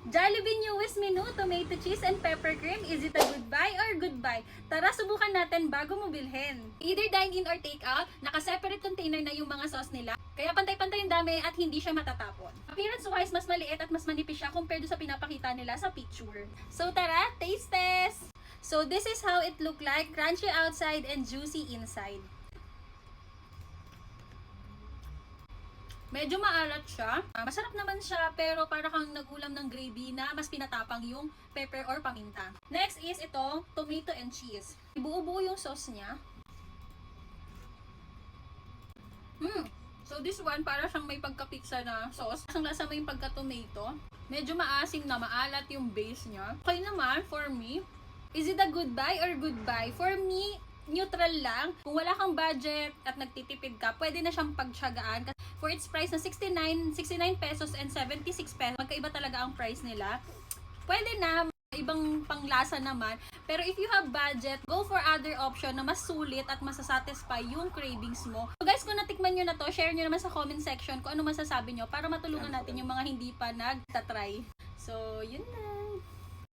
Jollibee newest menu, tomato cheese and pepper cream. Is it a good buy or goodbye? Tara, subukan natin bago mo bilhin. Either dine-in or take-out, naka-separate container na yung mga sauce nila. Kaya pantay-pantay yung dami at hindi siya matatapon. Appearance-wise, mas maliit at mas manipis siya compared sa pinapakita nila sa picture. So tara, taste test! So this is how it look like, crunchy outside and juicy inside. Medyo maalat siya. Masarap naman siya, pero para kang nagulam ng gravy na mas pinatapang yung pepper or paminta. Next is itong tomato and cheese. Buo-buo yung sauce niya. So this one, para siyang may pagka-pizza na sauce. Ang lasa mo yung pagka-tomato. Medyo maasim na, maalat yung base niya. Okay naman, for me. Is it a good buy or goodbye? For me, neutral lang. Kung wala kang budget at nagtitipid ka, pwede na siyang pagtiyagaan. For its price na 69 pesos and 76 pesos, magkaiba talaga ang price nila. Pwede na, ibang panglasa naman. Pero if you have budget, go for other option na mas sulit at masasatisfy yung cravings mo. So guys, kung natikman nyo na to, share nyo naman sa comment section kung ano masasabi nyo para matulungan natin yung mga hindi pa nagtatry. So, yun na.